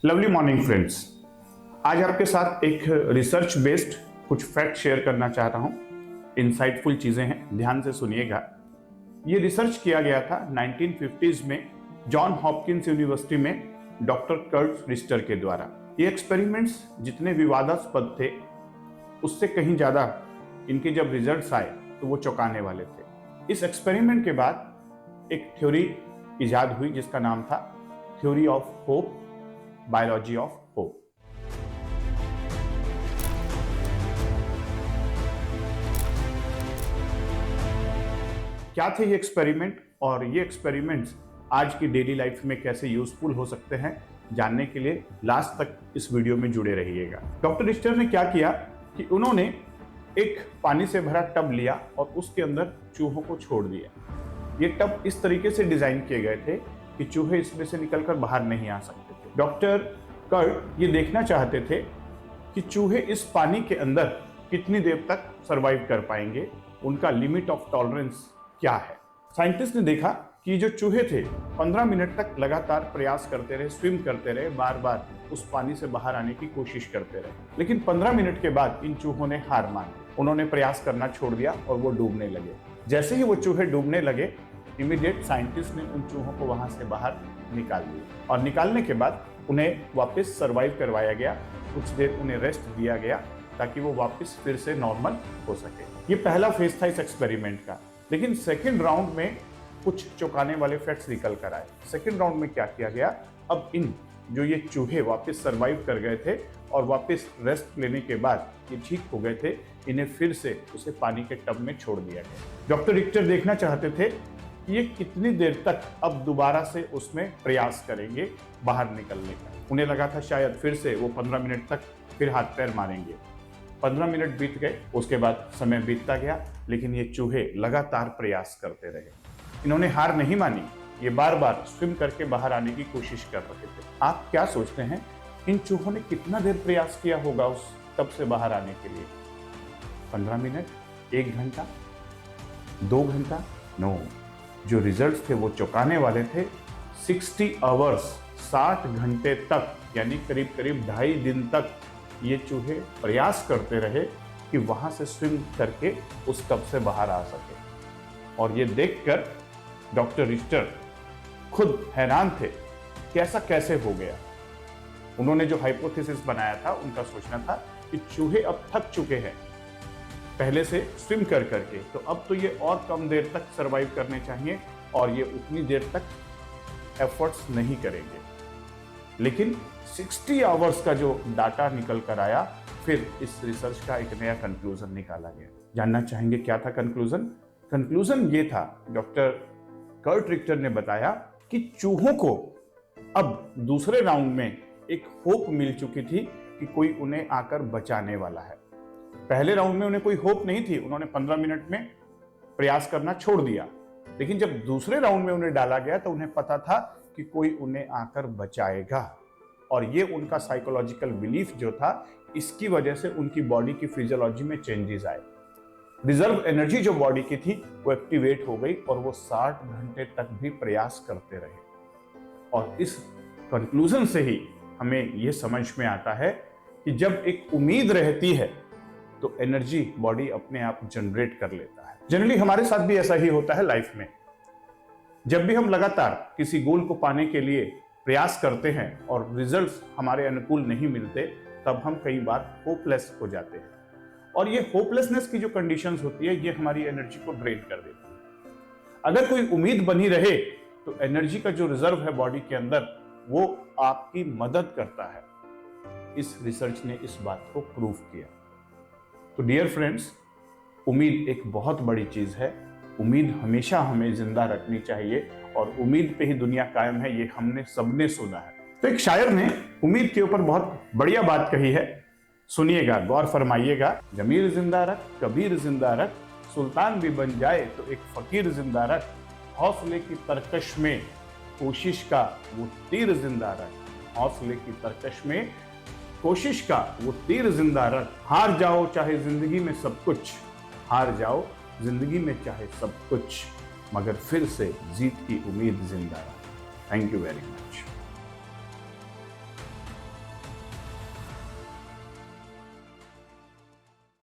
Lovely morning friends, आज आपके साथ एक रिसर्च बेस्ड कुछ फैक्ट शेयर करना चाह रहा हूं। इंसाइटफुल चीजें हैं, ध्यान से सुनिएगा। ये रिसर्च किया गया था 1950s में जॉन हॉपकिंस यूनिवर्सिटी में डॉक्टर कर्ट रिस्टर के द्वारा। ये एक्सपेरिमेंट्स जितने विवादास्पद थे उससे कहीं ज्यादा इनके जब रिजल्ट्स आए तो वो चौंकाने वाले थे। इस एक्सपेरिमेंट के बाद एक थ्योरी इजाद हुई जिसका नाम था theory of hope, biology of hope. क्या थे ये एक्सपेरिमेंट और ये एक्सपेरिमेंट्स आज की डेली लाइफ में कैसे यूजफुल हो सकते हैं, जानने के लिए लास्ट तक इस वीडियो में जुड़े रहिएगा। डॉक्टर रिस्टर ने क्या किया कि उन्होंने एक पानी से भरा टब लिया और उसके अंदर चूहों को छोड़ दिया। ये टब इस तरीके से डिजाइन किए गए थे कि चूहे इसमें से निकलकर बाहर नहीं आ सकते थे। डॉक्टर कर्ट ये देखना चाहते थे कि चूहे इस पानी के अंदर कितनी देर तक सरवाइव कर पाएंगे, उनका लिमिट ऑफ टॉलरेंस क्या है। साइंटिस्ट ने देखा कि जो चूहे थे 15 मिनट तक लगातार प्रयास करते रहे, स्विम करते रहे, बार बार उस पानी से बाहर आने की कोशिश करते रहे, लेकिन 15 मिनट के बाद इन चूहों ने हार मान ली। उन्होंने प्रयास करना छोड़ दिया और वो डूबने लगे। जैसे ही वो चूहे डूबने लगे, इमीडिएट साइंटिस्ट ने उन चूहों को वहां से बाहर निकाल दिया और निकालने के बाद उन्हें वापस सरवाइव करवाया गया। कुछ देर उन्हें रेस्ट दिया गया ताकि वो वापस फिर से नॉर्मल हो सके। ये पहला फेज था इस एक्सपेरिमेंट का। लेकिन सेकेंड राउंड में कुछ चौंकाने वाले फैक्ट्स निकल कर आए। सेकेंड राउंड में क्या किया गया, अब इन जो ये चूहे वापस सरवाइव कर गए थे और वापस रेस्ट लेने के बाद ये ठीक हो गए थे, इन्हें फिर से उसे पानी के टब में छोड़ दिया गया। डॉक्टर रिस्टर देखना चाहते थे कि ये कितनी देर तक अब दोबारा से उसमें प्रयास करेंगे बाहर निकलने का। उन्हें लगा था शायद फिर से वो 15 मिनट तक फिर हाथ पैर मारेंगे। 15 मिनट बीत गए, उसके बाद समय बीतता गया, लेकिन ये चूहे लगातार प्रयास करते रहे। इन्होंने हार नहीं मानी, ये बार बार स्विम करके बाहर आने की कोशिश कर रहे थे। आप क्या सोचते हैं, इन चूहों ने कितना देर प्रयास किया होगा उस टब से बाहर आने के लिए? 15 मिनट, 1 घंटा, 2 घंटा? नो, जो रिजल्ट्स थे वो चौंकाने वाले थे। 60 आवर्स, 60 घंटे तक, यानी करीब करीब 2.5 दिन तक ये चूहे प्रयास करते रहे कि वहां से स्विम करके उस टब से बाहर आ सके। और ये देखकर डॉक्टर रिस्टर खुद हैरान थे कि ऐसा कैसे हो गया। उन्होंने जो हाइपोथेसिस बनाया था, उनका सोचना था कि चूहे अब थक चुके हैं पहले से स्विम कर करके, तो अब तो ये और कम देर तक सरवाइव करने चाहिए और ये उतनी देर तक एफर्ट्स नहीं करेंगे। लेकिन 60 आवर्स का जो डाटा निकल कर आया, फिर इस रिसर्च का एक नया कंक्लूजन निकाला गया। जानना चाहेंगे क्या था कंक्लूजन? कंक्लूजन ये था, डॉक्टर कर्ट रिस्टर ने बताया कि चूहों को अब दूसरे राउंड में एक होप मिल चुकी थी कि कोई उन्हें आकर बचाने वाला है। पहले राउंड में उन्हें कोई होप नहीं थी, उन्होंने 15 मिनट में प्रयास करना छोड़ दिया। लेकिन जब दूसरे राउंड में उन्हें डाला गया तो उन्हें पता था कि कोई उन्हें आकर बचाएगा, और ये उनका साइकोलॉजिकल बिलीफ जो था, इसकी वजह से उनकी बॉडी की फिजियोलॉजी में चेंजेस आए। रिजर्व एनर्जी जो बॉडी की थी वो एक्टिवेट हो गई और वो 60 घंटे तक भी प्रयास करते रहे। और इस कंक्लूजन से ही हमें यह समझ में आता है कि जब एक उम्मीद रहती है तो एनर्जी बॉडी अपने आप जनरेट कर लेता है। जनरली हमारे साथ भी ऐसा ही होता है लाइफ में। जब भी हम लगातार किसी गोल को पाने के लिए प्रयास करते हैं और रिजल्ट्स हमारे अनुकूल नहीं मिलते, तब हम कई बार होपलेस हो जाते हैं। और ये होपलेसनेस की जो कंडीशंस होती है, ये हमारी एनर्जी को ड्रेन कर देती है। अगर कोई उम्मीद बनी रहे तो एनर्जी का जो रिजर्व है बॉडी के अंदर, वो आपकी मदद करता है। इस रिसर्च ने इस बात को प्रूव किया। तो डियर फ्रेंड्स, उम्मीद एक बहुत बड़ी चीज है। उम्मीद हमेशा हमें जिंदा रखनी चाहिए और उम्मीद पे ही दुनिया कायम है, ये हमने सबने सुना है। तो एक शायर ने उम्मीद के ऊपर बहुत बढ़िया बात कही है, सुनिएगा, गौर फरमाइएगा। जमीर जिंदा रख, कबीर जिंदा रख, सुल्तान भी बन जाए तो एक फकीर जिंदा रख, हौसले की तरकश में कोशिश का वो तीर जिंदा रख, हौसले की तरकश में कोशिश का वो तीर जिंदा रख। हार जाओ चाहे जिंदगी में सब कुछ, हार जाओ जिंदगी में चाहे सब कुछ, मगर फिर से जीत की उम्मीद जिंदा रख। Thank you very much.